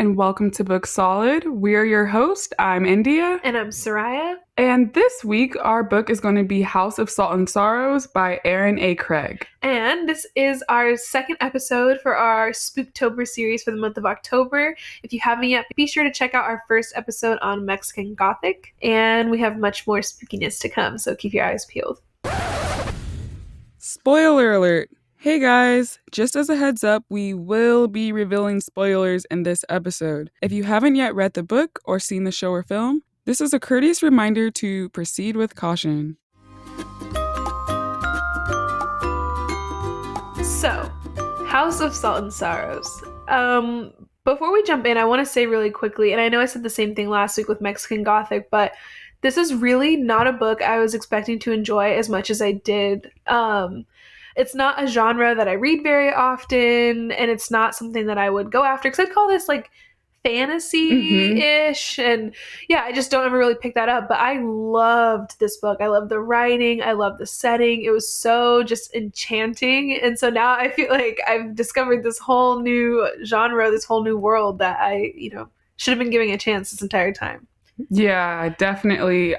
and welcome to Book Solid. We're your host. I'm India. And I'm Soraya. And this week, our book is going to be House of Salt and Sorrows by Erin A. And this is our second episode for our Spooktober series for the month of October. If you haven't yet, be sure to check out our first episode on Mexican Gothic. And we have much more spookiness to come, so keep your eyes peeled. Spoiler alert. Hey guys, just as a heads up, we will be revealing spoilers in this episode. If you haven't yet read the book or seen the show or film, this is a courteous reminder to proceed with caution. So, House of Salt and Sorrows. Before we jump in, I want to say really quickly, and I know I said the same thing last week with Mexican Gothic, but this is really not a book I was expecting to enjoy as much as I did. It's not a genre that I read very often, and it's not something that I would go after, because I'd call this like fantasy-ish, and yeah, I just don't ever really pick that up. But I loved this book. I loved the writing. I loved the setting. It was so just enchanting, and so now I feel like I've discovered this whole new genre, this whole new world that I, should have been giving a chance this entire time. Yeah, definitely.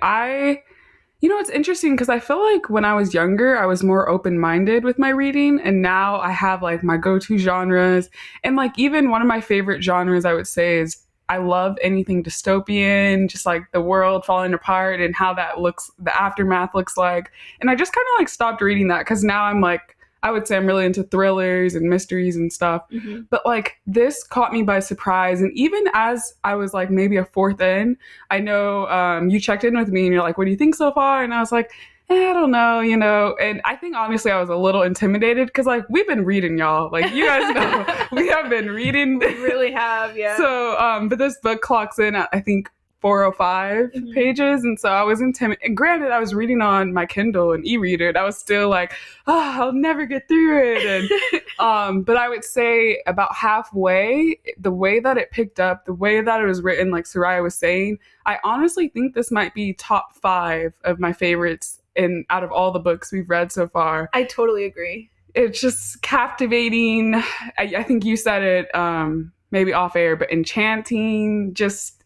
It's interesting because I feel like when I was younger, I was more open-minded with my reading, and now I have like my go-to genres. And like even one of my favorite genres, I would say, is I love anything dystopian, just like the world falling apart and how that looks, the aftermath looks like. And I just kind of like stopped reading that because now I'm like, I would say I'm really into thrillers and mysteries and stuff. Mm-hmm. But like this caught me by surprise. And even as I was like maybe a fourth in, I know you checked in with me and you're like, what do you think so far? And I was like, I don't know, And I think honestly I was a little intimidated because like we've been reading, y'all. Like you guys know, we have been reading. We really have, yeah. So, but this book clocks in at I think 405 pages, and so I was intimidated. And granted, I was reading on my Kindle and e-reader, and I was still like, I'll never get through it. And but I would say about halfway, the way that it picked up, the way that it was written, like Soraya was saying, I honestly think this might be top 5 of my favorites out of all the books we've read so far. I totally agree. It's just captivating. I think you said it maybe off air, but enchanting,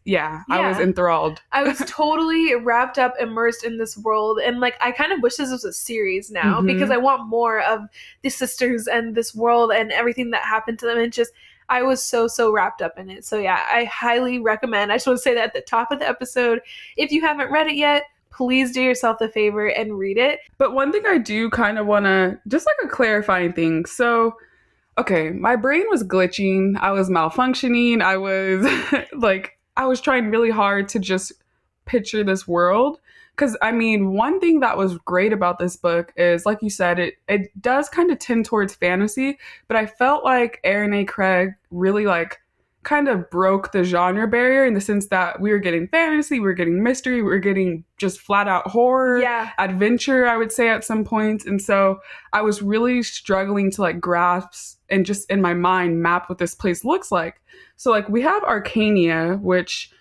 yeah, I was enthralled. I was totally wrapped up, immersed in this world. And like, I kind of wish this was a series now because I want more of the sisters and this world and everything that happened to them. And just, I was so wrapped up in it. So yeah, I highly recommend. I just want to say that at the top of the episode. If you haven't read it yet, please do yourself a favor and read it. But one thing I do kind of want to, just like a clarifying thing. So, okay, my brain was glitching. I was malfunctioning. I was I was trying really hard to just picture this world. Because, I mean, one thing that was great about this book is, like you said, it does kind of tend towards fantasy, but I felt like Erin A. really, kind of broke the genre barrier in the sense that we were getting fantasy, we were getting mystery, we were getting just flat-out horror, adventure, I would say, at some points. And so I was really struggling to, grasp and just in my mind map what this place looks like. So, we have Arcania, which...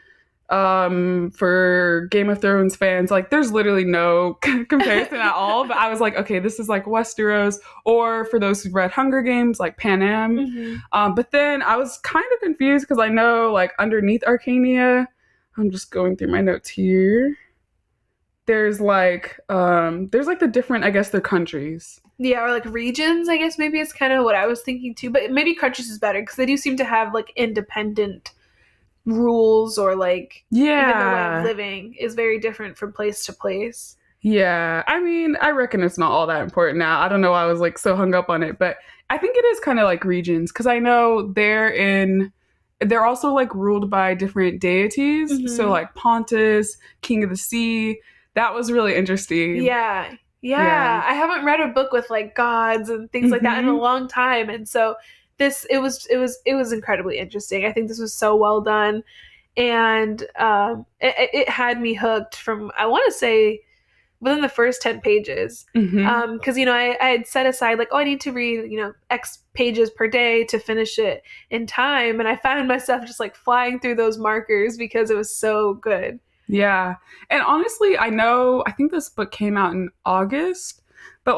for Game of Thrones fans, there's literally no comparison at all, but I was like, okay, this is like Westeros, or for those who've read Hunger Games, like Panem. But then I was kind of confused because I know underneath Arcania, I'm just going through my notes here, there's the different, I guess they're countries. Yeah, or regions, I guess maybe it's kind of what I was thinking too, but maybe countries is better because they do seem to have independent rules or even the way of living is very different from place to place. Yeah, I mean, I reckon it's not all that important now. I don't know why I was so hung up on it, but I think it is kind of like regions because I know they're also ruled by different deities. So Pontus, King of the Sea, that was really interesting. Yeah. I haven't read a book with gods and things like that in a long time, and so it was incredibly interesting. I think this was so well done, and it had me hooked from, I want to say, within the first 10 pages. Because I had set aside I need to read X pages per day to finish it in time, and I found myself just flying through those markers because it was so good. Yeah, and honestly, I think this book came out in August, but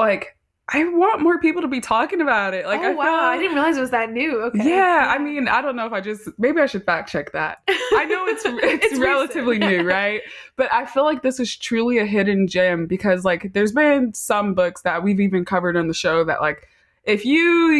I want more people to be talking about it. Like, oh I wow, feel, I didn't realize it was that new. Okay. yeah, I mean, I don't know if maybe I should fact check that. I know it's relatively new, right? But I feel like this is truly a hidden gem because like there's been some books that we've even covered on the show that like if you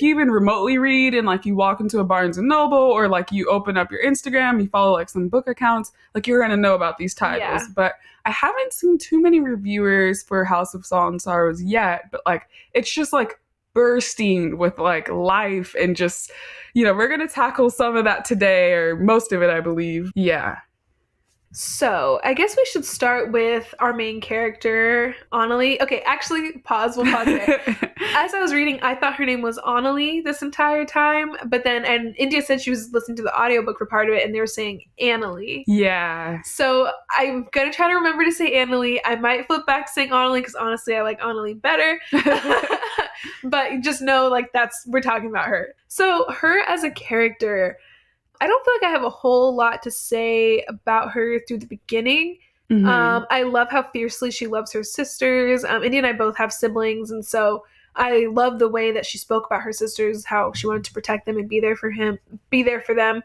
even remotely read and like you walk into a Barnes and Noble or like you open up your Instagram, you follow like some book accounts, like you're gonna know about these titles. Yeah. But I haven't seen too many reviewers for House of Salt and Sorrows yet, but like it's just like bursting with like life and just, we're gonna tackle some of that today, or most of it, I believe. Yeah. So, I guess we should start with our main character, Annalie. Okay, actually, we'll pause there. As I was reading, I thought her name was Annalie this entire time, but then, and India said she was listening to the audiobook for part of it, and they were saying Annalie. Yeah. So, I'm gonna try to remember to say Annalie. I might flip back to saying Annalie, because honestly, I like Annalie better. But just know, like, we're talking about her. So, her as a character, I don't feel like I have a whole lot to say about her through the beginning. Mm-hmm. I love how fiercely she loves her sisters. India and I both have siblings, and so I love the way that she spoke about her sisters, how she wanted to protect them and be there for them.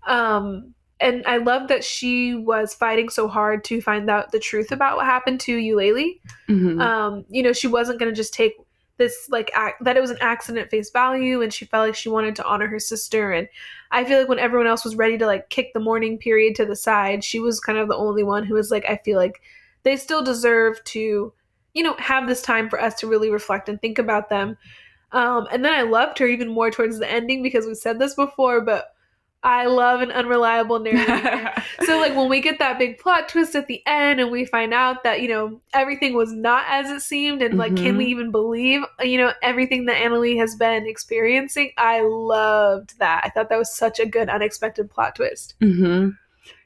And I love that she was fighting so hard to find out the truth about what happened to Eulalie. Mm-hmm. She wasn't going to just take this that it was an accident at face value, and she felt like she wanted to honor her sister. And I feel like when everyone else was ready to like kick the mourning period to the side, she was kind of the only one who was like, I feel like they still deserve to, have this time for us to really reflect and think about them. And then I loved her even more towards the ending, because we said this before, but I love an unreliable narrator. So like when we get that big plot twist at the end and we find out that, everything was not as it seemed, and like, can we even believe, everything that Annalie has been experiencing? I loved that. I thought that was such a good unexpected plot twist. Mm-hmm.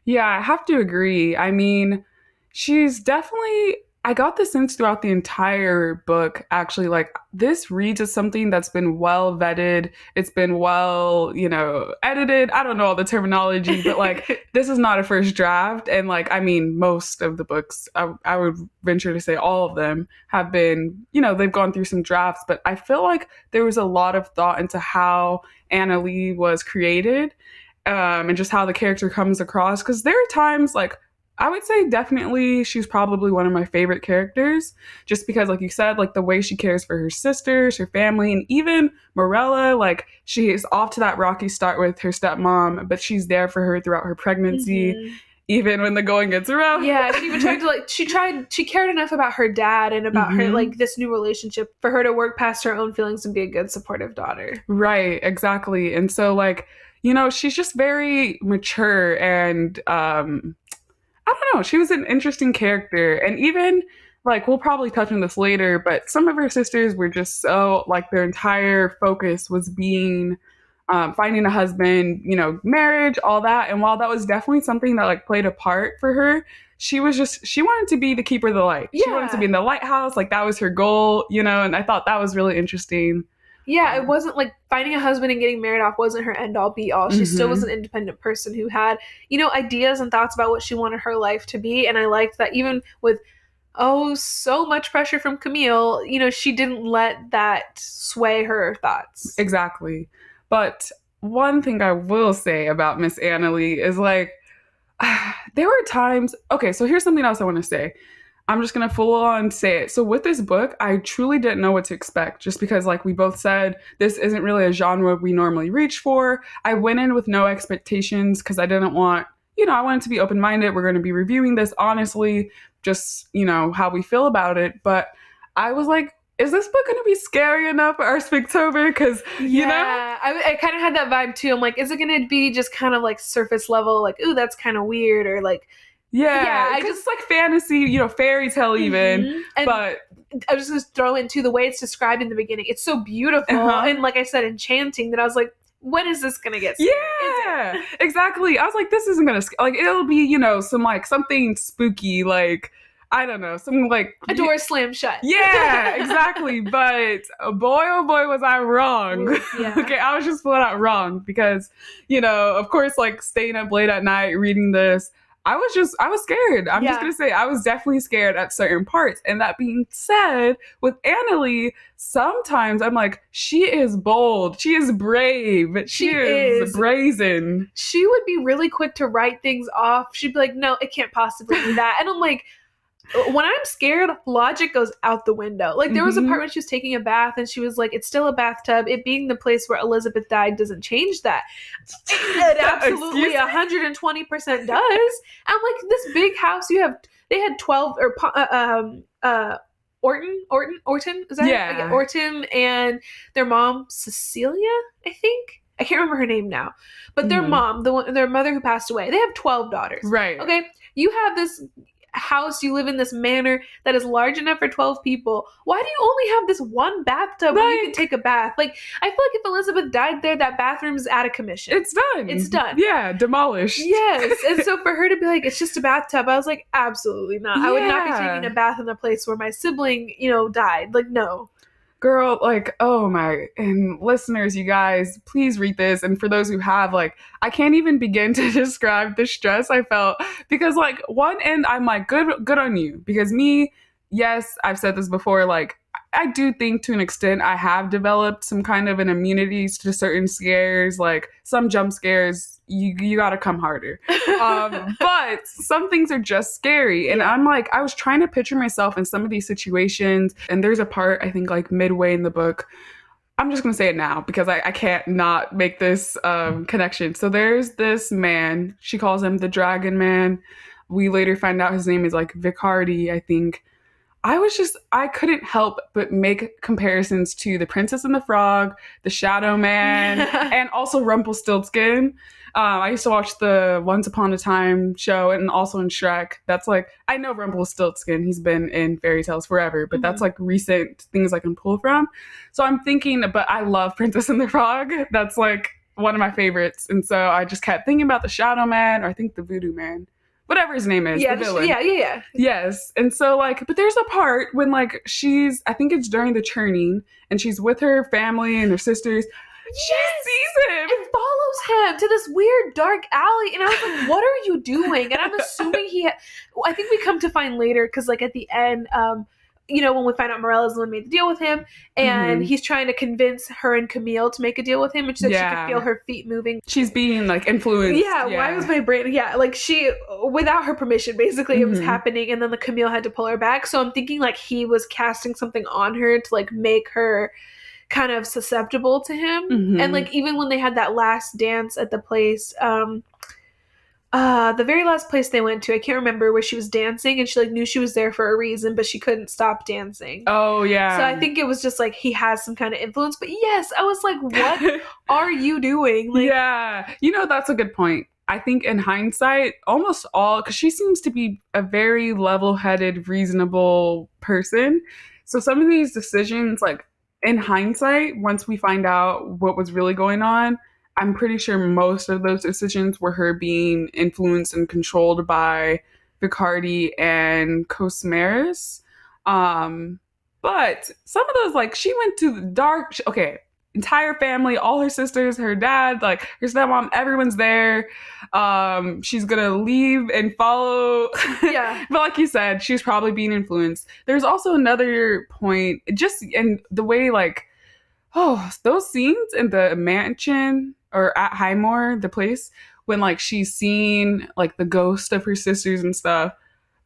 Yeah, I have to agree. I mean, she's definitely, I got the sense throughout the entire book, actually, like this reads as something that's been well vetted. It's been well, edited. I don't know all the terminology, but like this is not a first draft. And like, I mean, most of the books, I would venture to say all of them have been, they've gone through some drafts, but I feel like there was a lot of thought into how Anna Lee was created. And just how the character comes across. Because there are times, like, I would say definitely she's probably one of my favorite characters. Just because, like you said, like the way she cares for her sisters, her family, and even Morella, like she is off to that rocky start with her stepmom, but she's there for her throughout her pregnancy. Mm-hmm. Even when the going gets rough. Yeah, she even tried to she cared enough about her dad and about her, like, this new relationship for her to work past her own feelings and be a good supportive daughter. Right, exactly. And so, like, she's just very mature and, I don't know, she was an interesting character. And even, like, we'll probably touch on this later, but some of her sisters were just so, like, their entire focus was being, finding a husband, marriage, all that. And while that was definitely something that, like, played a part for her, she wanted to be the keeper of the light. Yeah. She wanted to be in the lighthouse. Like, that was her goal, and I thought that was really interesting. Yeah, it wasn't like finding a husband and getting married off wasn't her end all be all. She still was an independent person who had, ideas and thoughts about what she wanted her life to be. And I liked that even with, so much pressure from Camille, she didn't let that sway her thoughts. Exactly. But one thing I will say about Miss Annalie is like, there were times, okay, so here's something else I want to say. I'm just going to full on say it. So with this book, I truly didn't know what to expect just because, like we both said, this isn't really a genre we normally reach for. I went in with no expectations because I didn't want, I wanted to be open-minded. We're going to be reviewing this honestly, just, how we feel about it. But I was like, is this book going to be scary enough for our Spooktober? Because, I kind of had that vibe too. I'm like, is it going to be just kind of like surface level, like, ooh, that's kind of weird, or like, yeah, I just like fantasy, fairy tale even. And but I was just going to throw into the way it's described in the beginning. It's so beautiful. And like I said, enchanting, that I was like, when is this going to get scary? Yeah, exactly. I was like, this isn't going to, like, it'll be, some like something spooky, like, I don't know, something like a door slammed shut. Yeah, exactly. But oh boy, was I wrong. Yeah. Okay, I was just flat out wrong because, of course, like staying up late at night reading this, I was scared. I'm just Yeah. gonna say I was definitely scared at certain parts. And that being said, with Annalie, sometimes I'm like, she is bold, she is brave, she She is is. brazen. She would be really quick to write things off. She'd be like, no, it can't possibly be that. And I'm like, when I'm scared, logic goes out the window. Like, there was a part when she was taking a bath and she was like, it's still a bathtub. It being the place where Elizabeth died doesn't change that. It absolutely 120% does. I'm like, this big house, they had 12, or Orton, is that Yeah. Orton and their mom, Cecilia, I think. I can't remember her name now. But their mom, their mother who passed away, they have 12 daughters. Right. Okay? You have this house, you live in this manor that is large enough for 12 people. Why do you only have this one bathtub where you can take a bath? Like, I feel like if Elizabeth died there, that bathroom's out of commission. It's done. It's done. Yeah, demolished. Yes. And so for her to be like, it's just a bathtub, I was like, absolutely not. I would not be taking a bath in a place where my sibling, died. Like, no. Girl, like, oh my, and listeners, you guys, please read this. And for those who have, like, I can't even begin to describe the stress I felt, because like one end I'm like, good on you, because me, yes, I've said this before, like, I do think to an extent I have developed some kind of an immunity to certain scares, like some jump scares. You got to come harder. But some things are just scary. And I'm like, I was trying to picture myself in some of these situations. And there's a part, I think, like midway in the book. I'm just going to say it now because I can't not make this connection. So there's this man. She calls him the Dragon Man. We later find out his name is like Vicardi, I think. I couldn't help but make comparisons to The Princess and the Frog, The Shadow Man, and also Rumpelstiltskin. I used to watch the Once Upon a Time show and also in Shrek. That's like, I know Rumpelstiltskin, he's been in fairy tales forever, but that's like recent things I can pull from. So I'm thinking, but I love Princess and the Frog. That's like one of my favorites. And so I just kept thinking about the Shadow Man, or I think the Voodoo Man. Whatever his name is, the villain. Yeah. Yes. And so, like, but there's a part when, like, I think it's during the churning, and she's with her family and her sisters. She sees him and follows him to this weird dark alley. And I was like, what are you doing? And I'm assuming I think we come to find later, because, like, at the end, when we find out Morella's the one who made the deal with him, and he's trying to convince her and Camille to make a deal with him, and she said she could feel her feet moving. She's being, like, influenced. Yeah, why was my brain... Yeah, like, she, without her permission, basically, it was happening, and then the Camille had to pull her back. So I'm thinking, like, he was casting something on her to, like, make her kind of susceptible to him. And, like, even when they had that last dance at the place... the very last place they went to, I can't remember, where she was dancing and she like knew she was there for a reason, but she couldn't stop dancing. Oh yeah. So I think it was just like he has some kind of influence. But yes, I was like, what are you doing? Like, yeah, that's a good point. I think in hindsight, almost all, because she seems to be a very level-headed, reasonable person. So some of these decisions, like in hindsight, once we find out what was really going on, I'm pretty sure most of those decisions were her being influenced and controlled by Vicardi and Cosmaris. But some of those, like, she went to the dark... Okay, entire family, all her sisters, her dad, like, her stepmom, everyone's there. She's gonna leave and follow. Yeah. But like you said, she's probably being influenced. There's also another point, just in the way, like, those scenes in the mansion... or at Highmore, the place, when like she's seeing like the ghost of her sisters and stuff.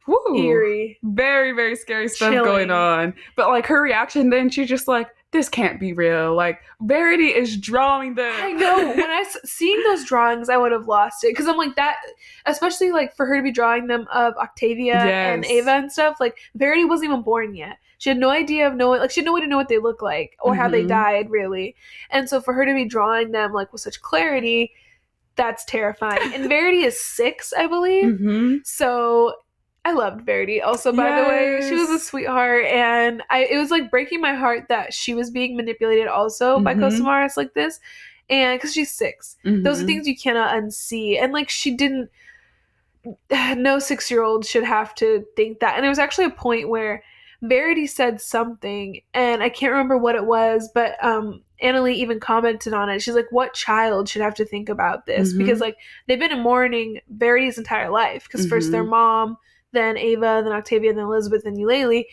Woo, eerie. Very, very scary stuff Chilling. going on. But like her reaction, then she's just like, this can't be real. Like Verity is drawing them. I know. When seeing those drawings, I would have lost it, because I'm like that, especially like for her to be drawing them of Octavia and Ava and stuff. Like Verity wasn't even born yet. She had no idea of knowing, like she had no way to know what they look like or how they died, really. And so for her to be drawing them like with such clarity, that's terrifying. And Verity is 6, I believe. So I loved Verity also, by the way. She was a sweetheart, and it was like breaking my heart that she was being manipulated also by Cosmaris like this. And because she's 6. Those are things you cannot unsee. And like she didn't, no 6-year-old should have to think that. And there was actually a point where Verity said something, and I can't remember what it was, but Annalie even commented on it. She's like, what child should have to think about this? Because like they've been in mourning Verity's entire life. Because first their mom, then Ava, then Octavia, then Elizabeth, then Eulalie.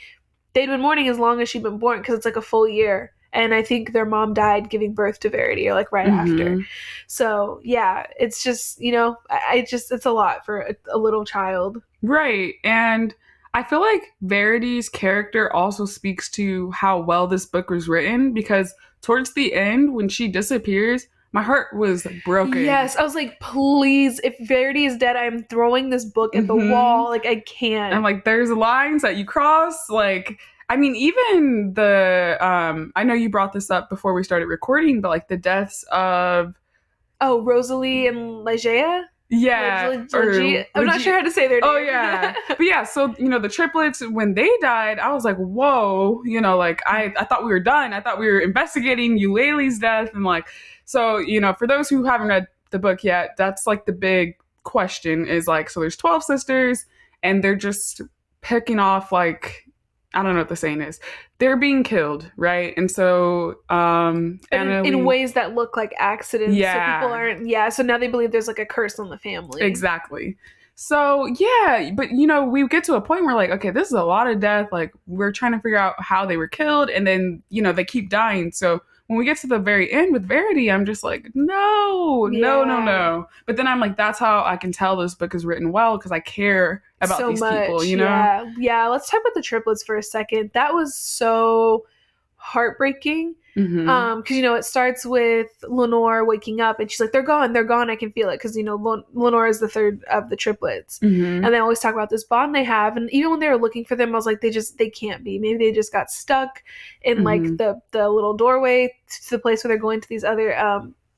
They'd been mourning as long as she'd been born because it's like a full year. And I think their mom died giving birth to Verity, or like right after. So yeah, it's just, you know, it's a lot for a little child. Right. And I feel like Verity's character also speaks to how well this book was written, because towards the end, when she disappears, my heart was broken. Yes, I was like, please, if Verity is dead, I'm throwing this book at the wall. Like, I can't. And like, there's lines that you cross. Like, I mean, even the, I know you brought this up before we started recording, but like the deaths of... Oh, Rosalie and Ligeia? Yeah. I'm not sure how to say their name. Oh, yeah. But yeah, so, you know, the triplets, when they died, I was like, whoa, you know, like, I thought we were done. I thought we were investigating Eulalie's death. And like, so, you know, for those who haven't read the book yet, that's like the big question is like, so there's 12 sisters and they're just picking off like, I don't know what the saying is. They're being killed, right? And so, in ways that look like accidents. Yeah. So people aren't, so now they believe there's like a curse on the family. Exactly. So, yeah, but, you know, we get to a point where, like, okay, this is a lot of death. Like, we're trying to figure out how they were killed, and then, you know, they keep dying. So when we get to the very end with Verity, I'm just like, no. But then I'm like, that's how I can tell this book is written well, because I care about these people, you know? Yeah, let's talk about the triplets for a second. That was so heartbreaking. Because, you know, it starts with Lenore waking up and she's like, they're gone, I can feel it. Because, you know, Lenore is the third of the triplets. And they always talk about this bond they have. And even when they were looking for them, I was like, they can't be. Maybe they just got stuck in like the little doorway to the place where they're going to these other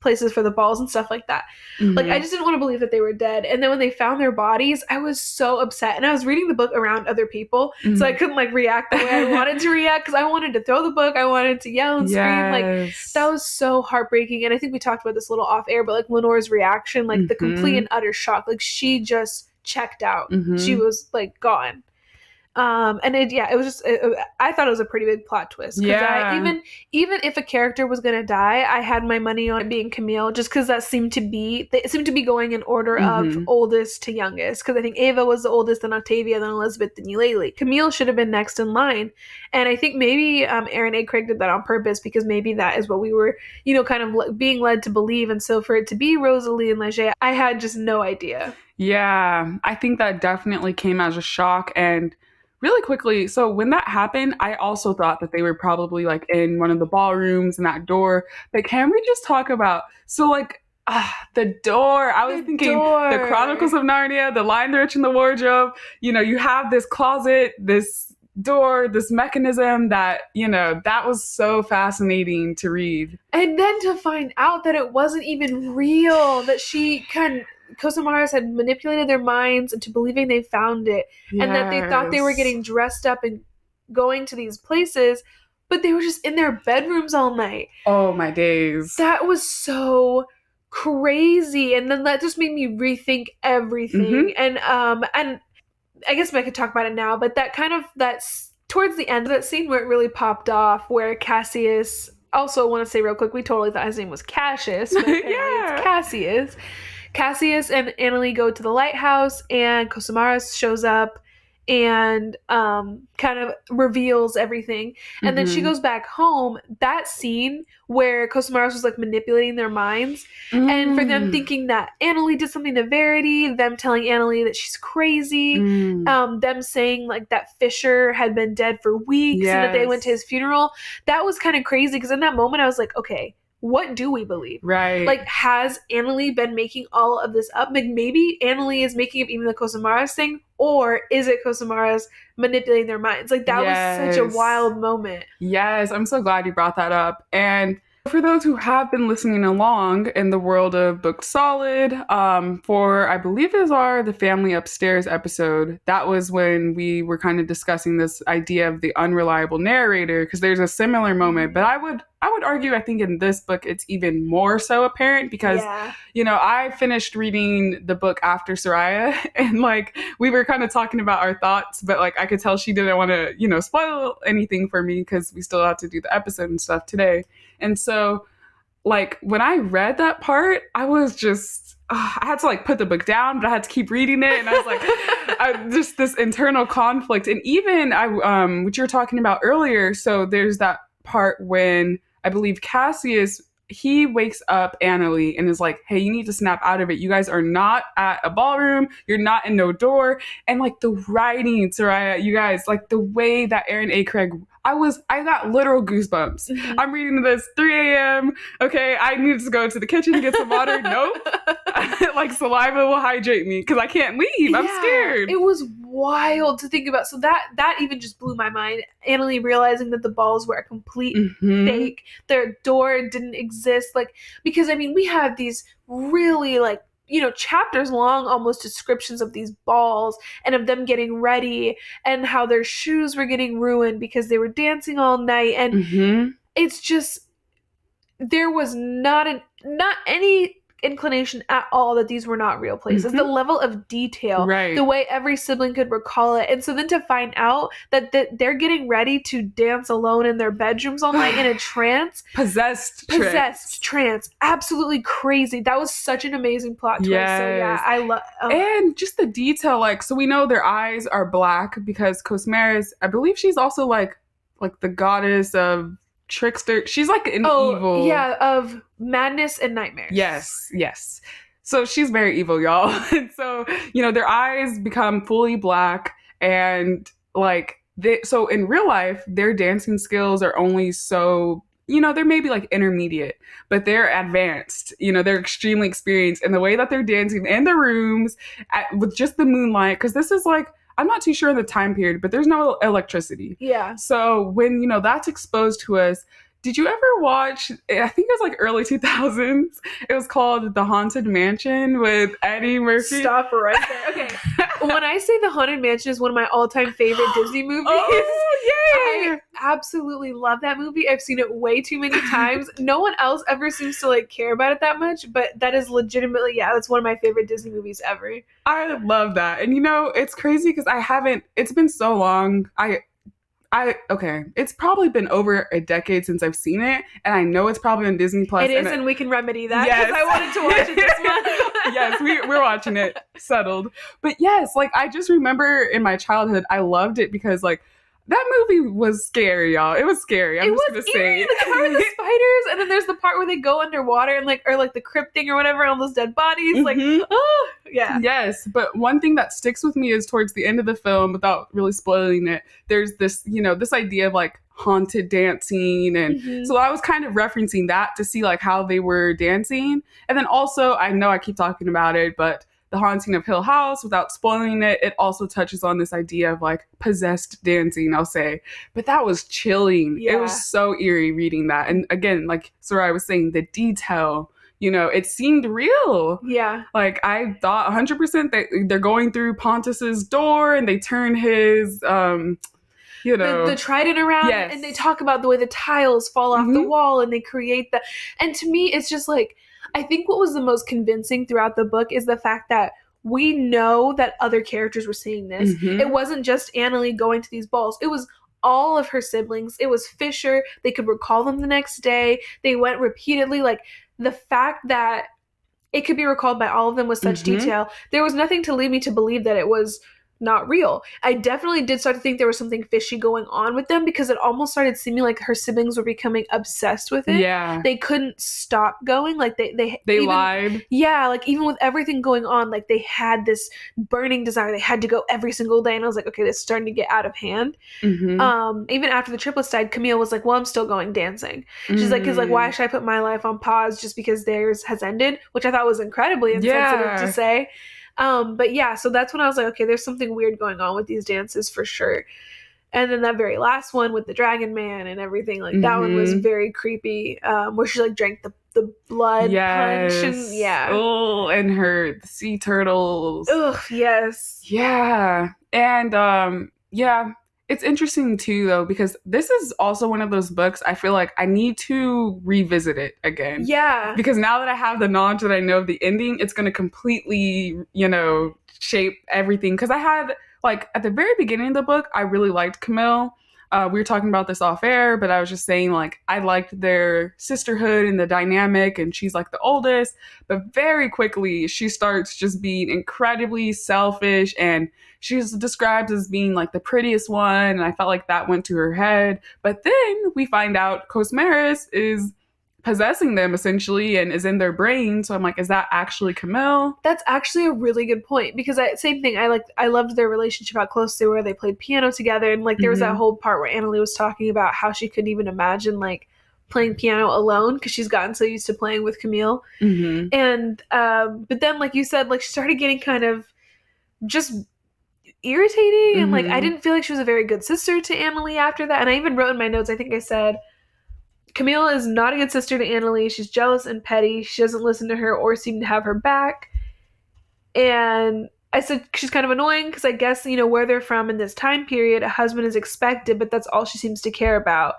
places for the balls and stuff like that. Like, I just didn't want to believe that they were dead. And then when they found their bodies, I was so upset. And I was reading the book around other people, so I couldn't like react the way I wanted to react, because I wanted to throw the book, I wanted to yell and scream. Like, that was so heartbreaking. And I think we talked about this a little off air, but like Lenore's reaction, like the complete and utter shock, like she just checked out. She was like gone. And it was just, I thought it was a pretty big plot twist. Even if a character was going to die, I had my money on it being Camille, just because they seemed to be going in order of oldest to youngest. Because I think Ava was the oldest, then Octavia, then Elizabeth, then Eulalie. Camille should have been next in line. And I think maybe Erin A. Craig did that on purpose, because maybe that is what we were, you know, kind of being led to believe. And so for it to be Rosalie and Ligeia, I had just no idea. Yeah, I think that definitely came as a shock. And really quickly, so when that happened, I also thought that they were probably like in one of the ballrooms and that door. But can we just talk about, so like, the door, I was thinking the Chronicles of Narnia, the Lion, the Witch, and the Wardrobe, you know, you have this closet, this door, this mechanism that, you know, that was so fascinating to read. And then to find out that it wasn't even real, that Cosamaras had manipulated their minds into believing they found it, and that they thought they were getting dressed up and going to these places, but they were just in their bedrooms all night. Oh my days. That was so crazy. And then that just made me rethink everything. And I guess I could talk about it now, but that's towards the end of that scene where it really popped off, where Cassius, also want to say real quick, we totally thought his name was Cassius, but apparently it's Cassius. Cassius and Annalie go to the lighthouse, and Cosamaras shows up and kind of reveals everything. And then she goes back home. That scene where Cosamaras was like manipulating their minds, and for them thinking that Annalie did something to Verity, them telling Annalie that she's crazy, them saying like that Fisher had been dead for weeks and that they went to his funeral. That was kind of crazy, because in that moment I was like, okay, what do we believe? Right. Like, has Annalie been making all of this up? Like, maybe Annalie is making up even the Cosamaras thing, or is it Cosamaras manipulating their minds? Like, that was such a wild moment. Yes, I'm so glad you brought that up. And for those who have been listening along in the world of Booked Solid, for, I believe it was The Family Upstairs episode, that was when we were kind of discussing this idea of the unreliable narrator, because there's a similar moment, but I would I would argue, I think in this book, it's even more so apparent because, I finished reading the book after Soraya and like we were kind of talking about our thoughts, but like I could tell she didn't want to, spoil anything for me because we still have to do the episode and stuff today. And so like when I read that part, I was just, I had to like put the book down, but I had to keep reading it. And I was like, just this internal conflict. And even what you were talking about earlier. So there's that part when I believe Cassius, he wakes up Annalie and is like, hey, you need to snap out of it. You guys are not at a ballroom. You're not in no door. And like the writing, Soraya, you guys, like the way that Erin A. Craig, I got literal goosebumps. Mm-hmm. I'm reading this 3 a.m. Okay, I needed to go to the kitchen to get some water. Nope. Like saliva will hydrate me because I can't leave. I'm scared. It was wild to think about. So that even just blew my mind. Annalie realizing that the balls were a complete fake. Their door didn't exist. Like, because I mean, we have these really like, chapters long almost descriptions of these balls and of them getting ready and how their shoes were getting ruined because they were dancing all night. And it's just, there was not any inclination at all that these were not real places. The level of detail, the way every sibling could recall it. And so then to find out that they're getting ready to dance alone in their bedrooms all night in a trance. Possessed trance. Absolutely crazy. That was such an amazing plot twist. Yes. So yeah, I love. And just the detail, like, so we know their eyes are black because Cosmaris, I believe she's also like the goddess of trickster. She's like an evil. Yeah, of madness and nightmares. Yes. So she's very evil, y'all. And so, their eyes become fully black and like so in real life, their dancing skills are only so, they're maybe like intermediate, but they're advanced. They're extremely experienced in the way that they're dancing in the rooms with just the moonlight. Because this is like, I'm not too sure of the time period, but there's no electricity. Yeah. So when, that's exposed to us, did you ever watch, I think it was like early 2000s, it was called The Haunted Mansion with Eddie Murphy? Stop right there. Okay. When I say The Haunted Mansion is one of my all-time favorite Disney movies. Oh, yay! I absolutely love that movie. I've seen it way too many times. No one else ever seems to like care about it that much, but that is legitimately, that's one of my favorite Disney movies ever. I love that. And it's crazy because it's been so long. Okay, it's probably been over a decade since I've seen it, and I know it's probably on Disney Plus. It is, and we can remedy that because I wanted to watch it this month. Yes, we're watching it. Settled. But yes, like I just remember in my childhood, I loved it because like that movie was scary, y'all. It was scary. I'm just gonna say. The part with the spiders, and then there's the part where they go underwater and or the crypt thing or whatever, all those dead bodies. Like, oh, yeah. Yes, but one thing that sticks with me is towards the end of the film, without really spoiling it, there's this, this idea of like haunted dancing, and so I was kind of referencing that to see like how they were dancing, and then also I know I keep talking about it, but The Haunting of Hill House, without spoiling it, it also touches on this idea of like possessed dancing, I'll say. But that was chilling. Yeah. It was so eerie reading that. And again, like Soraya was saying, the detail, it seemed real. Yeah. Like I thought 100% that they're going through Pontus's door and they turn his, the trident around, and they talk about the way the tiles fall off the wall and they create the, and to me, it's just like, I think what was the most convincing throughout the book is the fact that we know that other characters were seeing this. It wasn't just Annalie going to these balls. It was all of her siblings. It was Fisher. They could recall them the next day. They went repeatedly. Like, the fact that it could be recalled by all of them with such detail, there was nothing to lead me to believe that it was not real. I definitely did start to think there was something fishy going on with them because it almost started seeming like her siblings were becoming obsessed with it. Yeah. They couldn't stop going. Like they even lied. Yeah, like even with everything going on, like they had this burning desire. They had to go every single day. And I was like, okay, this is starting to get out of hand. Even after the triplets died, Camille was like, well, I'm still going dancing. She's like, because like, why should I put my life on pause just because theirs has ended? Which I thought was incredibly insensitive to say. But yeah, so that's when I was like, okay, there's something weird going on with these dances for sure. And then that very last one with the dragon man and everything, like that one was very creepy, where she like drank the blood punch and oh, and her sea turtles. Ugh, yes. Yeah. And it's interesting too, though, because this is also one of those books I feel like I need to revisit it again. Yeah. Because now that I have the knowledge that I know of the ending, it's going to completely, shape everything. Because I had, like, at the very beginning of the book, I really liked Camille. We were talking about this off air, but I was just saying, like, I liked their sisterhood and the dynamic, and she's like the oldest. But very quickly, she starts just being incredibly selfish, and she's described as being like the prettiest one. And I felt like that went to her head. But then we find out Cosmaris is possessing them essentially and is in their brain. So I'm like, is that actually Camille? That's actually a really good point because same thing. I loved their relationship, how close they were. They played piano together, and like there was that whole part where Annalie was talking about how she couldn't even imagine like playing piano alone because she's gotten so used to playing with Camille. And but then, like you said, like she started getting kind of just irritating, and like I didn't feel like she was a very good sister to Annalie after that. And I even wrote in my notes, I think I said, Camille is not a good sister to Annalie. She's jealous and petty. She doesn't listen to her or seem to have her back. And I said she's kind of annoying because I guess, where they're from in this time period, a husband is expected, but that's all she seems to care about.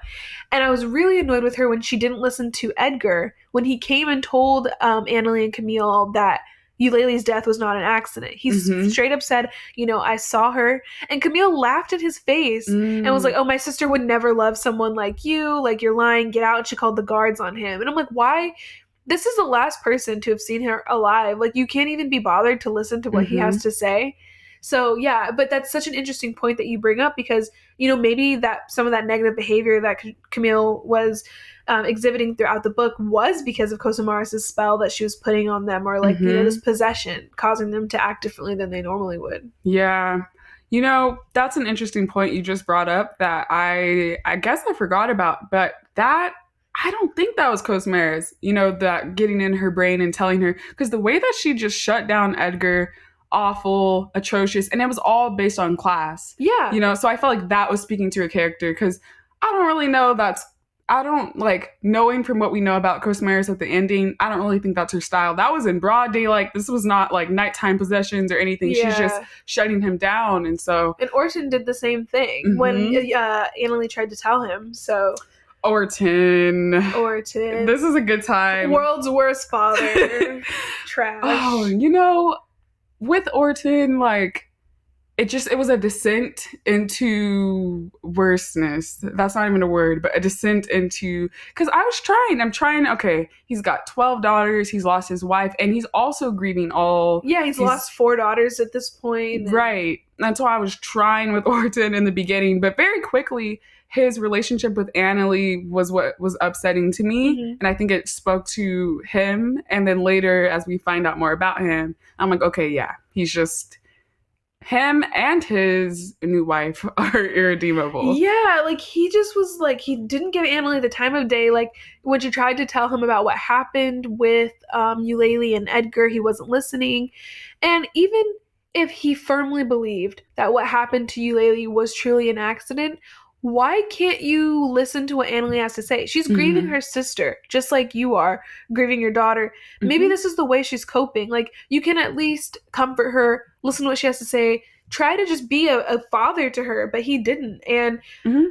And I was really annoyed with her when she didn't listen to Edgar when he came and told Annalie and Camille that Eulalie's death was not an accident. He straight up said, I saw her. And Camille laughed in his face and was like, oh, my sister would never love someone like you. Like, you're lying. Get out. And she called the guards on him. And I'm like, why? This is the last person to have seen her alive. Like, you can't even be bothered to listen to what he has to say. So, yeah, but that's such an interesting point that you bring up because, maybe that some of that negative behavior that Camille was exhibiting throughout the book was because of Cosmaris' spell that she was putting on them, or like, this possession causing them to act differently than they normally would. Yeah. That's an interesting point you just brought up that I guess I forgot about, but that I don't think that was Cosmaris, that getting in her brain and telling her, because the way that she just shut down Edgar, awful, atrocious, and it was all based on class. Yeah. So I felt like that was speaking to her character because I don't really know I don't like knowing from what we know about Cosmaris at the ending. I don't really think that's her style. That was in broad daylight. This was not like nighttime possessions or anything. Yeah. She's just shutting him down. And Orton did the same thing when Annalie tried to tell him. So Orton. This is a good time. World's worst father. Trash. Oh, with Orton, like, it was a descent into worseness. That's not even a word, but a descent into, because I'm trying, okay, he's got 12 daughters, he's lost his wife, and he's also grieving all. Yeah, he's lost 4 daughters at this point. Right. That's why I was trying with Orton in the beginning, but very quickly, his relationship with Annalie was what was upsetting to me, and I think it spoke to him, and then later, as we find out more about him, I'm like, okay, yeah, he's just... him and his new wife are irredeemable. Yeah, like he just was like, he didn't give Annalie the time of day. Like when she tried to tell him about what happened with Eulalie and Edgar, he wasn't listening. And even if he firmly believed that what happened to Eulalie was truly an accident, why can't you listen to what Annalie has to say? She's grieving her sister, just like you are grieving your daughter. Maybe this is the way she's coping. Like, you can at least comfort her, listen to what she has to say, try to just be a father to her, but he didn't. And,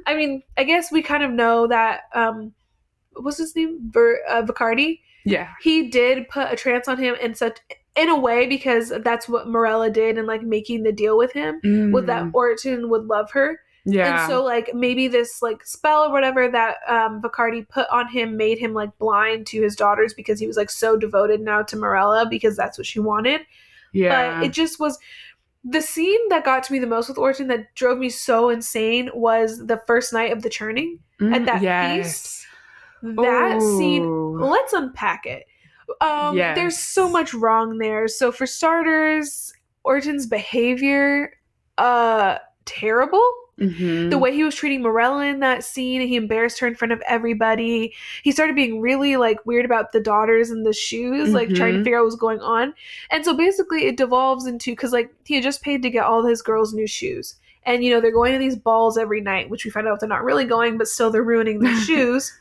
I mean, I guess we kind of know that, what's his name? Vicardi? Yeah. He did put a trance on him in a way, because that's what Morella did, and like making the deal with him, with that Orton would love her. Yeah. And so, like, maybe this, like, spell or whatever that Vicardi put on him made him, like, blind to his daughters because he was, like, so devoted now to Morella because that's what she wanted. Yeah. But it just was... The scene that got to me the most with Orton that drove me so insane was the first night of the churning at that feast. That scene... Let's unpack it. There's so much wrong there. So, for starters, Orton's behavior... terrible. The way he was treating Morella in that scene, he embarrassed her in front of everybody. He started being really like weird about the daughters and the shoes, like trying to figure out what was going on. And so basically it devolves into, because like he had just paid to get all his girls new shoes, and they're going to these balls every night, which we find out they're not really going, but still they're ruining their shoes.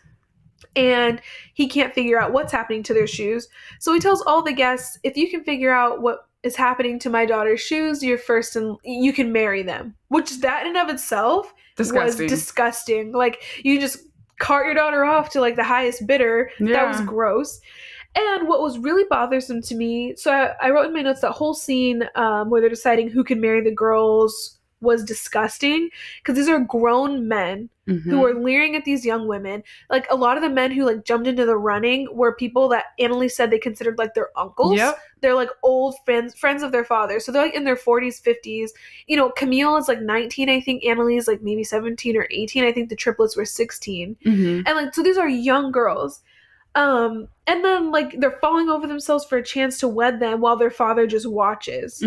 And he can't figure out what's happening to their shoes. So he tells all the guests, if you can figure out what is happening to my daughter's shoes, you're first and you can marry them. Which that in and of itself was Disgusting. disgusting. Like, you just cart your daughter off to like the highest bidder. Yeah. That was gross. And what was really bothersome to me, so I wrote in my notes that whole scene where they're deciding who can marry the girls was disgusting, because these are grown men who are leering at these young women. Like, a lot of the men who like jumped into the running were people that Annalise said they considered like their uncles. Yep. They're like old friends of their father. So they're like in their 40s, 50s. You know, Camille is like 19, I think. Annalise like maybe 17 or 18. I think the triplets were 16. And like, so these are young girls. And then like they're falling over themselves for a chance to wed them while their father just watches.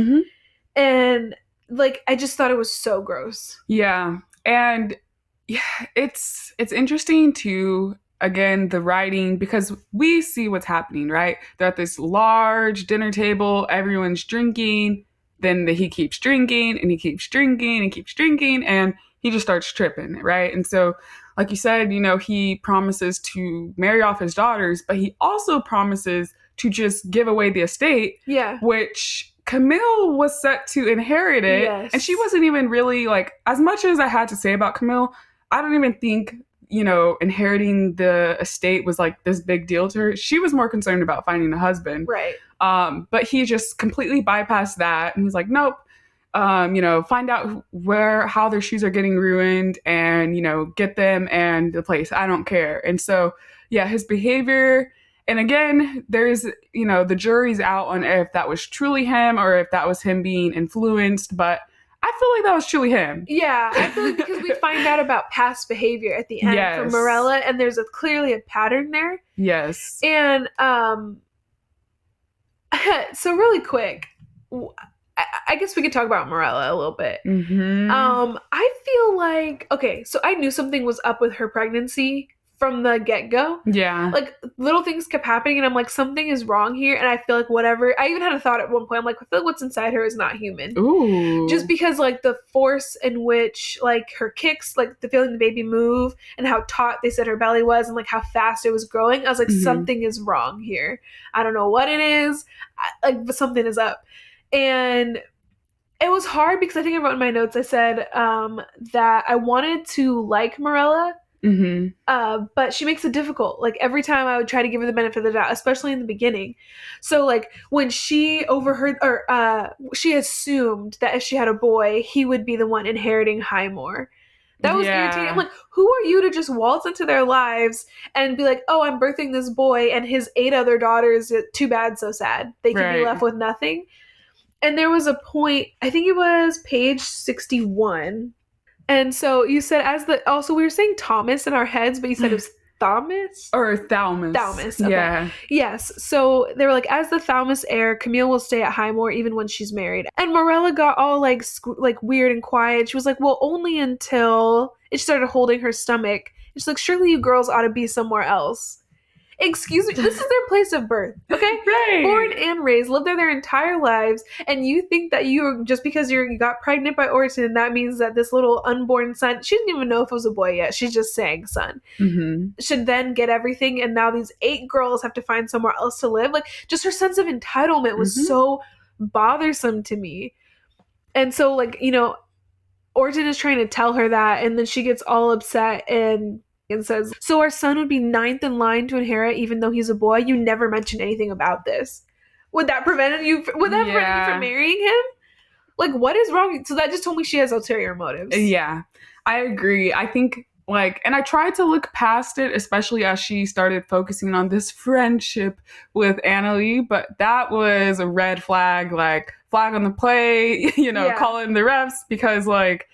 And like, I just thought it was so gross. Yeah. And yeah, it's interesting to, again, the writing, because we see what's happening, right? They're at this large dinner table, everyone's drinking, then he keeps drinking and he keeps drinking and keeps drinking, and he just starts tripping, right? And so, like you said, you know, he promises to marry off his daughters, but he also promises to just give away the estate, which Camille was set to inherit it. Yes. And she wasn't even really like, as much as I had to say about Camille, I don't even think, you know, inheriting the estate was like this big deal to her. She was more concerned about finding a husband. Right. But he just completely bypassed that. And he's like, nope, you know, find out how their shoes are getting ruined and, you know, get them and the place. I don't care. And so, yeah, his behavior. And again, there's, you know, the jury's out on if that was truly him or if that was him being influenced. But I feel like that was truly him. Yeah, I feel like because we find out about past behavior at the end from Morella, and there's clearly a pattern there. Yes. And so really quick, I guess we could talk about Morella a little bit. I feel like, okay, so I knew something was up with her pregnancy from the get-go. Yeah. Like, little things kept happening, and I'm like, something is wrong here, and I feel like whatever, I even had a thought at one point, I'm like, I feel like what's inside her is not human. Ooh. Just because, like, the force in which, like, her kicks, like, the feeling the baby move, and how taut they said her belly was, and, like, how fast it was growing, I was like, something is wrong here. I don't know what it is, but something is up. And it was hard because I think I wrote in my notes, I said that I wanted to like Morella, but she makes it difficult. Like, every time I would try to give her the benefit of the doubt, especially in the beginning. So, like, when she overheard, or she assumed that if she had a boy, he would be the one inheriting Highmore. That was irritating. I'm like, who are you to just waltz into their lives and be like, oh, I'm birthing this boy and his 8 other daughters, too bad, so sad. They can be left with nothing. And there was a point, I think it was page 61. And so you said also we were saying Thaumas in our heads, but you said it was Thaumas? Or Thaumas. Thaumas, okay. Yeah. Yes, so they were like, as the Thaumas heir, Camille will stay at Highmore even when she's married. And Morella got all like weird and quiet. She was like, well, only until it started holding her stomach. And she's like, surely you girls ought to be somewhere else. Excuse me, this is their place of birth, okay? Right. Born and raised, lived there their entire lives, and you think that just because you got pregnant by Orton, that means that this little unborn son, she didn't even know if it was a boy yet, she's just saying son, should then get everything, and now these 8 girls have to find somewhere else to live. Like, just her sense of entitlement was so bothersome to me. And so, like, you know, Orton is trying to tell her that, and then she gets all upset and says, so our son would be 9th in line to inherit even though he's a boy? You never mentioned anything about this. Would that prevent you from marrying him? Like, what is wrong? So that just told me she has ulterior motives. Yeah, I agree. I think, like, and I tried to look past it, especially as she started focusing on this friendship with Annalie, but that was a red flag, like, flag on the play, you know, calling the refs, because, like,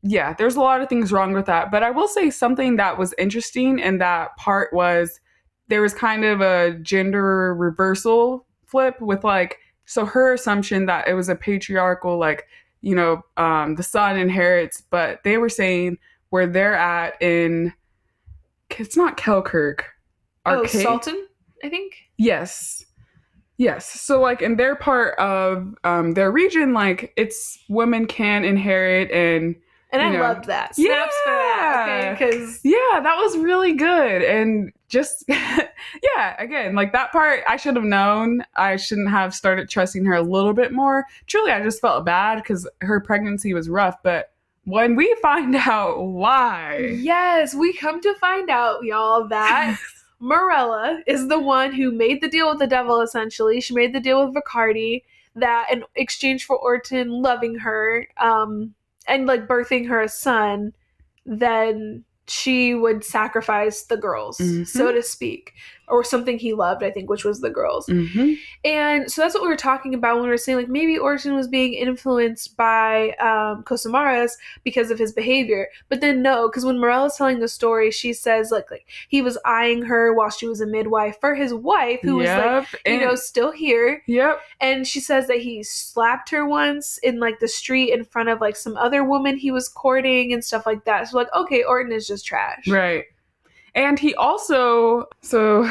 yeah, there's a lot of things wrong with that. But I will say something that was interesting in that part was there was kind of a gender reversal flip with, like, so her assumption that it was a patriarchal, like, you know, the son inherits, but they were saying where they're at in, it's not Kelkirk. Salten, I think? Yes. So, like, in their part of their region, like, it's women can inherit and I loved that. Snaps for that. Okay, because that was really good. And just again, like, that part I should have known. I shouldn't have started trusting her a little bit more. Truly, I just felt bad because her pregnancy was rough, but when we find out why. Yes, we come to find out, y'all, that Morella is the one who made the deal with the devil, essentially. She made the deal with Vicardi that in exchange for Orton loving her, and like birthing her a son, then she would sacrifice the girls, so to speak, or something he loved, I think, which was the girls. And so that's what we were talking about when we were saying, like, maybe Orton was being influenced by Cosamaras because of his behavior. But then no, because when Morella's telling the story, she says like he was eyeing her while she was a midwife for his wife, who was like, you know, still here. And she says that he slapped her once in like the street in front of like some other woman he was courting and stuff like that. So like, okay, Orton is just trash. Right. And he also, so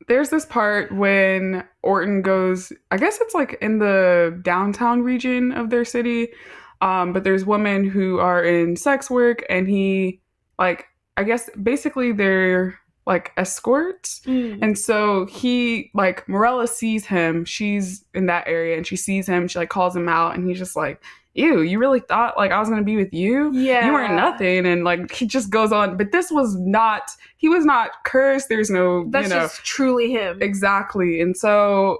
there's this part when Orton goes, I guess it's like in the downtown region of their city, but there's women who are in sex work, and he, like, I guess basically they're like escorts. And so he, like, Morella sees him, she's in that area, and she sees him, she like calls him out, and he's just like, ew, you really thought like I was gonna be with you? Yeah. You weren't nothing. And like he just goes on, but this was not, he was not cursed. There's no, that's just truly him. Exactly. And so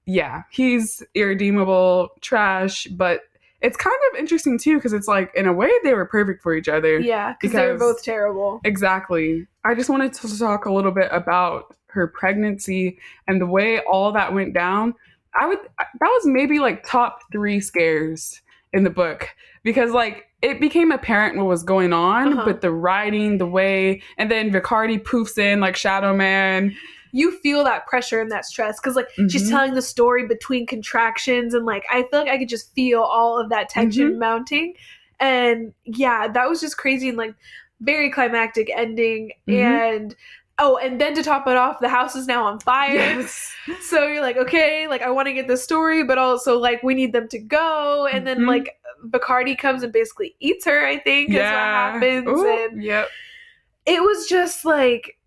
yeah, he's irredeemable, trash, but it's kind of interesting too, because it's like in a way they were perfect for each other. Yeah, because they were both terrible. Exactly. I just wanted to talk a little bit about her pregnancy and the way all that went down. That was maybe like top 3 scares in the book, because like it became apparent what was going on, but the writing, the way, and then Vicardi poofs in like Shadow Man. You feel that pressure and that stress, because like she's telling the story between contractions, and like I feel like I could just feel all of that tension mounting. And yeah, that was just crazy, and like very climactic ending. And oh, and then to top it off, the house is now on fire. Yes. So you're like, okay, like I want to get this story, but also like we need them to go. And then like Vicardi comes and basically eats her, I think, is what happens. Ooh, and it was just like,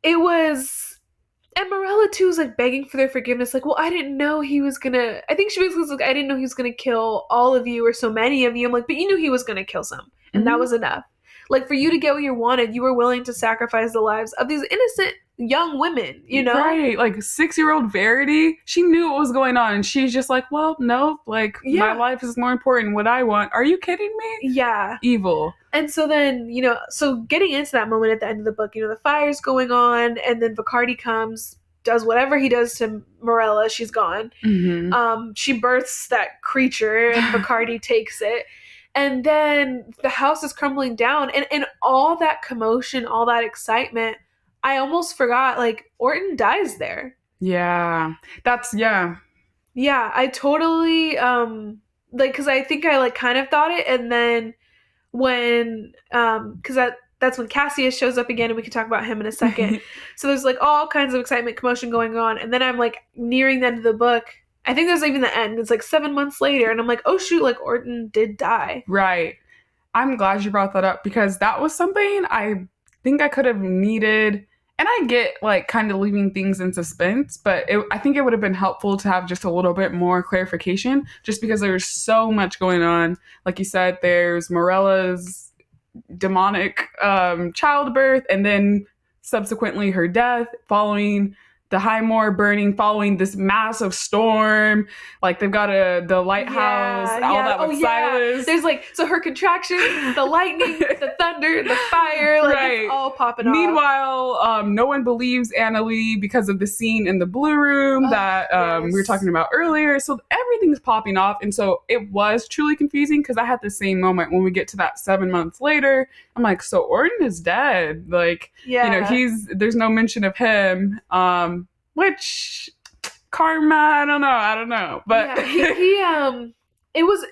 it was, and Morella too was like begging for their forgiveness. Like, well, I didn't know he was gonna, I think she basically was like, I didn't know he was gonna kill all of you or so many of you. I'm like, but you knew he was gonna kill some, and that was enough. Like, for you to get what you wanted, you were willing to sacrifice the lives of these innocent young women, you know? Right. Like 6-year-old Verity, she knew what was going on, and she's just like, well, no, like my life is more important, what I want. Are you kidding me? Yeah. Evil. And so then, you know, so getting into that moment at the end of the book, you know, the fire's going on, and then Vicardi comes, does whatever he does to Morella, she's gone. She births that creature, and Vicardi takes it. And then the house is crumbling down, and all that commotion, all that excitement, I almost forgot, like, Orton dies there. Yeah. Yeah, I totally, like, because I think I, like, kind of thought it, and then when, because that's when Cassius shows up again, and we can talk about him in a second. So there's, like, all kinds of excitement, commotion going on, and then I'm, like, nearing the end of the book. I think there's even the end. It's like 7 months later, and I'm like, oh shoot, like Orton did die. Right. I'm glad you brought that up, because that was something I think I could have needed. And I get like kind of leaving things in suspense, but I think it would have been helpful to have just a little bit more clarification, just because there's so much going on. Like you said, there's Morella's demonic childbirth, and then subsequently her death, following the Highmore burning, following this massive storm. Like they've got the lighthouse, all that with Silas. There's like, so her contractions, the lightning, the thunder, the fire, like it's all popping off. Meanwhile, no one believes Anna Lee because of the scene in the Blue Room that we were talking about earlier. So everything's popping off. And so it was truly confusing, because I had the same moment when we get to that 7 months later. I'm like, so Orton is dead. Like, you know, there's no mention of him. Which karma, I don't know. But it was,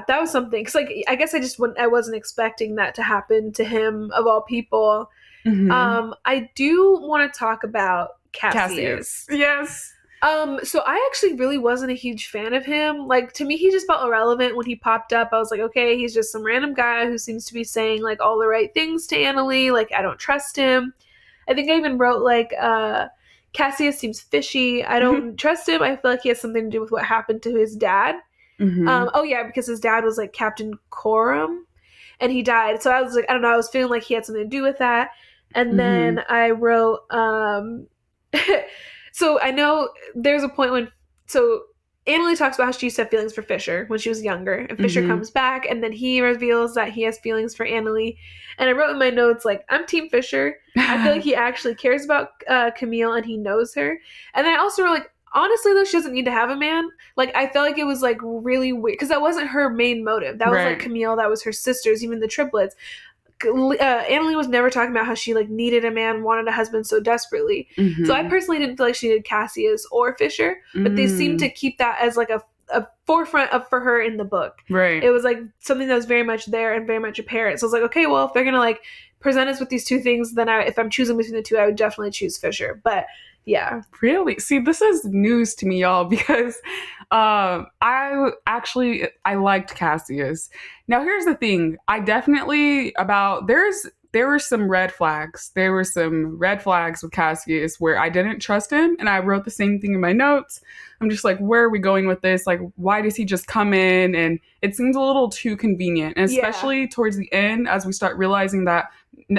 that was something. Cause like, I guess I wasn't expecting that to happen to him of all people. I do want to talk about Cassius. Yes. So I actually really wasn't a huge fan of him. Like, to me, he just felt irrelevant when he popped up. I was like, okay, he's just some random guy who seems to be saying like all the right things to Anna Lee. Like, I don't trust him. I think I even wrote like, Cassius seems fishy. I don't trust him. I feel like he has something to do with what happened to his dad. Because his dad was like Captain Coram. and he died. So I was like, I don't know, I was feeling like he had something to do with that. And Mm-hmm. then I wrote, so I know there's a point when, so Annalie talks about how she used to have feelings for Fisher when she was younger, and Fisher Mm-hmm. comes back, and then he reveals that he has feelings for Annalie. And I wrote in my notes, like, I'm Team Fisher. I feel like he actually cares about Camille, and he knows her. And then I also wrote, like, honestly, though, she doesn't need to have a man. Like, I felt like it was, like, really weird, because that wasn't her main motive. That was, like, Right. Camille, that was her sisters, even the triplets. Annalie was never talking about how she like needed a man, wanted a husband so desperately. So I Mm-hmm. personally didn't feel like she needed Cassius or Fisher, but they seemed to Mm. keep that as like a forefront of for her in the book. Right. It was like something that was very much there and very much apparent. So I was like, okay, well, if they're gonna like present us with these two things, then if I'm choosing between the two, I would definitely choose Fisher. But yeah. Really? See, this is news to me, y'all, because I liked Cassius. Now, here's the thing. I definitely there were some red flags. There were some red flags with Cassius where I didn't trust him, and I wrote the same thing in my notes. I'm just like, where are we going with this? Like, why does he just come in? And it seems a little too convenient, and especially towards the end, as we start realizing that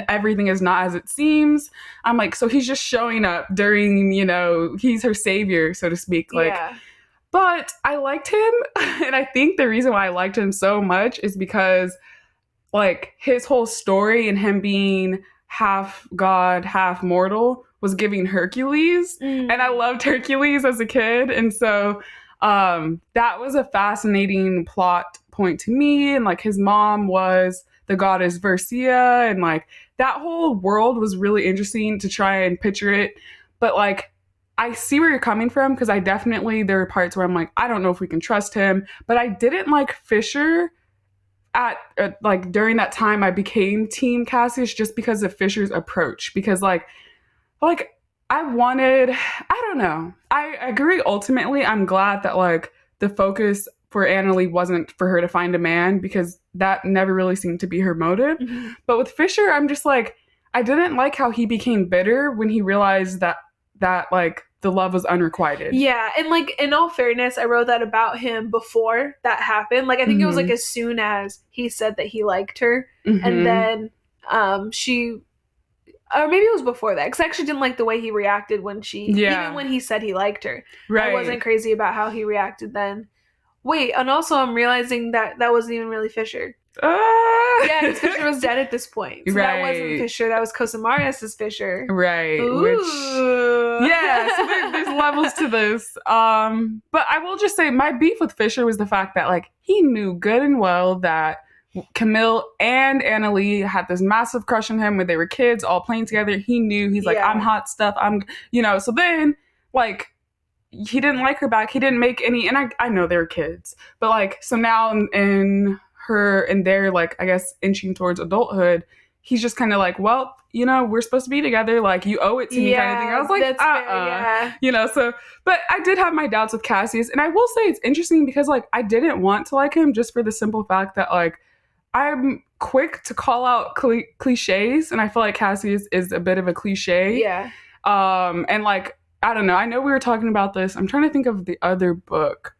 everything is not as it seems. I'm like, so he's just showing up during, he's her savior, so to speak. Like, Yeah. but I liked him. And I think the reason why I liked him so much is because, like, his whole story and him being half god, half mortal was giving Hercules. Mm. And I loved Hercules as a kid. And so that was a fascinating plot point to me. And, like, his mom was the goddess Versia. And, like, that whole world was really interesting to try and picture it. But, like, I see where you're coming from, because there were parts where I'm like, I don't know if we can trust him. But I didn't like Fisher like during that time. I became Team Cassius just because of Fisher's approach. Because like I don't know. I agree. Ultimately, I'm glad that like the focus for Annalie wasn't for her to find a man, because that never really seemed to be her motive. Mm-hmm. But with Fisher, I'm just like, I didn't like how he became bitter when he realized that like the love was unrequited. Yeah, and like in all fairness, I wrote that about him before that happened. Like I think it was like as soon as he said that he liked her, and then she, or maybe it was before that, because I actually didn't like the way he reacted when even when he said he liked her. Right. I wasn't crazy about how he reacted then. Wait, and also I'm realizing that wasn't even really Fisher. Yeah, because Fisher was dead at this point. So that wasn't Fisher. That was Cosamaris' Fisher. Right. Ooh. Which, yeah, so there's levels to this. But I will just say my beef with Fisher was the fact that like he knew good and well that Camille and Annalie had this massive crush on him when they were kids, all playing together. He knew, he's like, I'm hot stuff. So then like he didn't like her back. He didn't make any, and I know they were kids, but like, so now in their like, I guess, inching towards adulthood, he's just kind of like, well, we're supposed to be together. Like, you owe it to me kind of thing. I was like, fair, so, but I did have my doubts with Cassius. And I will say it's interesting because like, I didn't want to like him just for the simple fact that like, I'm quick to call out cliches. And I feel like Cassius is a bit of a cliche. Yeah. And like, I don't know. I know we were talking about this. I'm trying to think of the other book.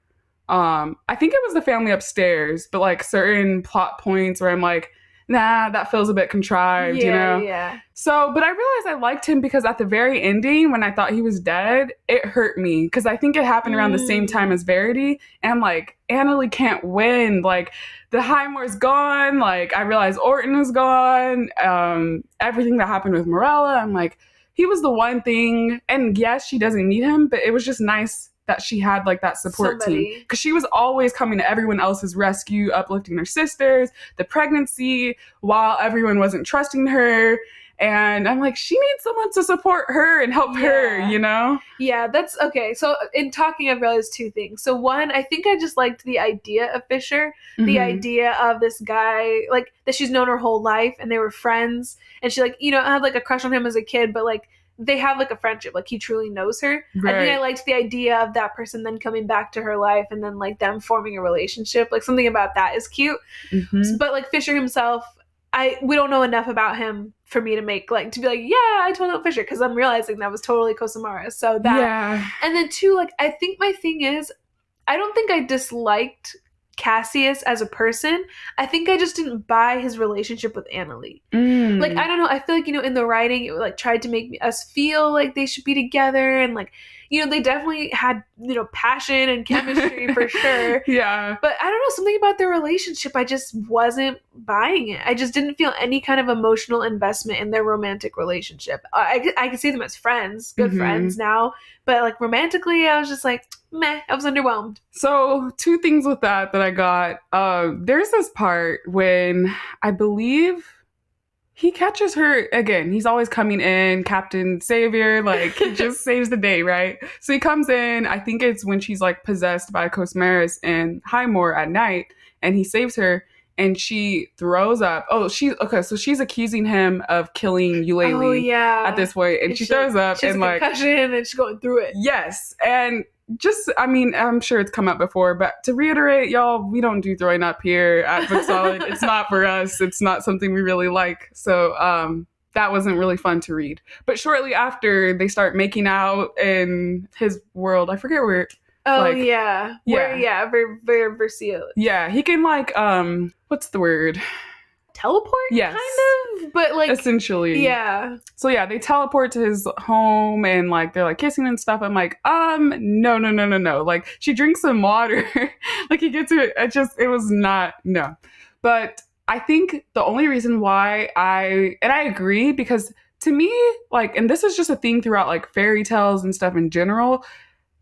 I think it was The Family Upstairs, but like certain plot points where I'm like, nah, that feels a bit contrived, Yeah. So, but I realized I liked him because at the very ending, when I thought he was dead, it hurt me because I think it happened around the same time as Verity. And I'm like, Annalie can't win. Like, the Highmore's gone. Like, I realized Orton is gone. Everything that happened with Morella, I'm like, he was the one thing. And yes, she doesn't need him, but it was just nice that she had like that support team, because she was always coming to everyone else's rescue, uplifting her sisters, the pregnancy, while everyone wasn't trusting her. And I'm like, she needs someone to support her and help her, Yeah, that's okay. So in talking, I've realized two things. So one, I think I just liked the idea of Fisher, the idea of this guy, like that she's known her whole life and they were friends, and she like, had like a crush on him as a kid, but like they have like a friendship, like he truly knows her. Right. I think I liked the idea of that person then coming back to her life and then like them forming a relationship. Like something about that is cute. But like Fisher himself, we don't know enough about him for me to make like to be like, yeah, I totally know Fisher, because I'm realizing that was totally Cosamaris. So that, and then two, like I think my thing is, I don't think I disliked Cassius as a person. I think I just didn't buy his relationship with Annalie. Like, I don't know. I feel like, in the writing, it like tried to make us feel like they should be together. And like, they definitely had, passion and chemistry for sure. Yeah. But I don't know, something about their relationship, I just wasn't buying it. I just didn't feel any kind of emotional investment in their romantic relationship. I can see them as friends, good friends now. But like romantically, I was just like, meh, I was underwhelmed. So 2 things with that I got. There's this part when I believe he catches her again. He's always coming in, Captain Savior, like he just saves the day, right? So he comes in, I think it's when she's like possessed by Cosmaris and Highmore at night, and he saves her and she throws up. So she's accusing him of killing Eulalie. Oh, yeah. At this point, and she throws up she has and a concussion and she's going through it. Yes, and I'm sure it's come up before, but to reiterate, y'all, we don't do throwing up here at Book Solid. It's not for us. It's not something we really like. So that wasn't really fun to read. But shortly after, they start making out in his world. I forget where. Oh, yeah. Versio. Yeah, he can what's the word? Teleport? Yes. Kind of, but like essentially. Yeah. So yeah, they teleport to his home and like they're like kissing and stuff. I'm like, no. Like she drinks some water. Like he gets it. It was not, no. But I think the only reason why I agree, because to me, like, and this is just a thing throughout like fairy tales and stuff in general,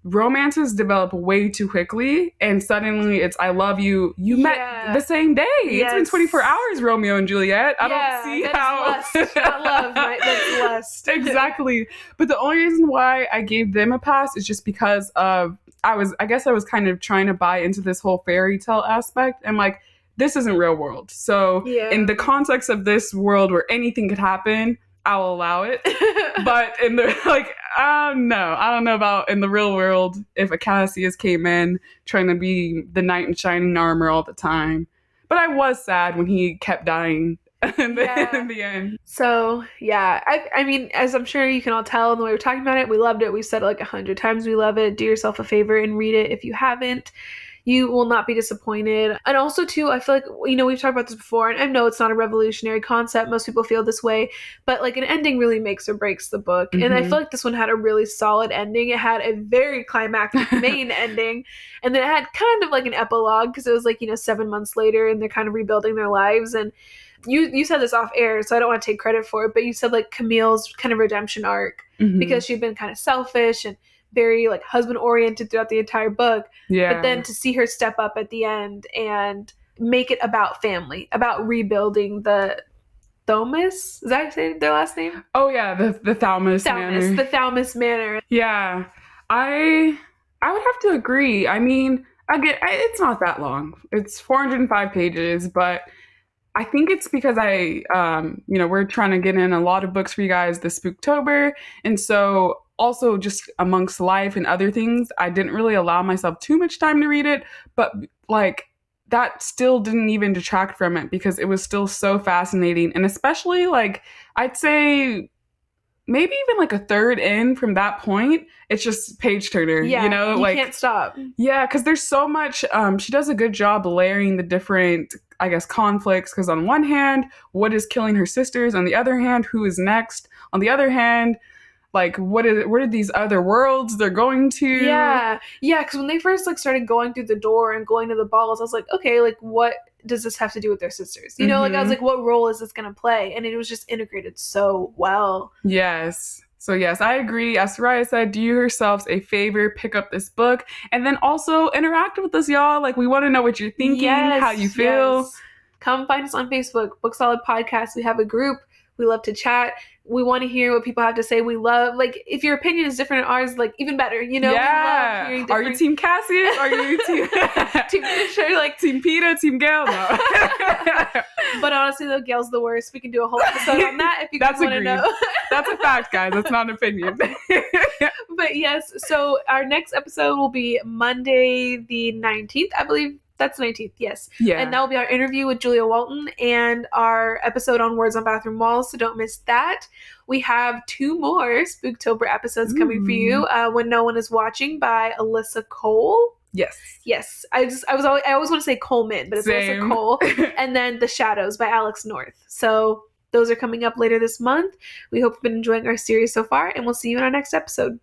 romances develop way too quickly, and suddenly it's I love you. You met the same day. Yes. It's been 24 hours, Romeo and Juliet. I don't see how. Lust, not love, right? That's lust. Exactly. But the only reason why I gave them a pass is just because of I guess I was kind of trying to buy into this whole fairy tale aspect. And like, this isn't real world. So in the context of this world where anything could happen, I'll allow it. But in the no, I don't know about in the real world if a Cassius came in trying to be the knight in shining armor all the time. But I was sad when he kept dying in the end. So yeah, I mean, as I'm sure you can all tell in the way we're talking about it, we loved it. We said it like 100 times. We love it. Do yourself a favor and read it if you haven't. You will not be disappointed. And also, too, I feel like, we've talked about this before, and I know it's not a revolutionary concept. Most people feel this way. But, like, an ending really makes or breaks the book. Mm-hmm. And I feel like this one had a really solid ending. It had a very climactic main ending. And then it had kind of like an epilogue, because it was, like, 7 months later, and they're kind of rebuilding their lives. And you said this off air, so I don't want to take credit for it, but you said, like, Camille's kind of redemption arc, because she'd been kind of selfish and very like husband oriented throughout the entire book. Yeah. But then to see her step up at the end and make it about family, about rebuilding the Thaumas. Is that how you say their last name? Oh yeah, the Thaumas Manor. The Thaumas Manor. Yeah. I would have to agree. I mean, it's not that long. It's 405 pages, but I think it's because we're trying to get in a lot of books for you guys this Spooktober. And so also just amongst life and other things, I didn't really allow myself too much time to read it, but like that still didn't even detract from it because it was still so fascinating. And especially like, I'd say maybe even like a third in from that point, it's just page turner, you can't stop. Yeah, because there's so much, she does a good job layering the different, I guess, conflicts, because on one hand, what is killing her sisters? On the other hand, who is next? On the other hand, like, what are these other worlds they're going to? Yeah, because when they first like started going through the door and going to the balls, I was like, okay, like what does this have to do with their sisters? Like I was like, what role is this going to play? And it was just integrated so well. Yes. So yes, I agree. As Soraya said, do yourselves a favor, pick up this book, and then also interact with us, y'all. Like, we want to know what you're thinking, how you feel. Yes. Come find us on Facebook, Book Solid Podcast. We have a group. We love to chat. We want to hear what people have to say. We love, like, if your opinion is different than ours, like, even better, Yeah. We love hearing different... Are you Team Cassius? Are you Team... Team Peter, Team Gail? No. But honestly, though, Gail's the worst. We can do a whole episode on that if you guys want to know. That's a fact, guys. That's not an opinion. But yes, so our next episode will be Monday the 19th, I believe. That's the 19th, yes. Yeah. And that will be our interview with Julia Walton and our episode on Words on Bathroom Walls, so don't miss that. We have 2 more Spooktober episodes coming for you. When No One Is Watching by Alyssa Cole. Yes. Yes. I always want to say Coleman, but it's also Cole. And then The Shadows by Alex North. So those are coming up later this month. We hope you've been enjoying our series so far, and we'll see you in our next episode.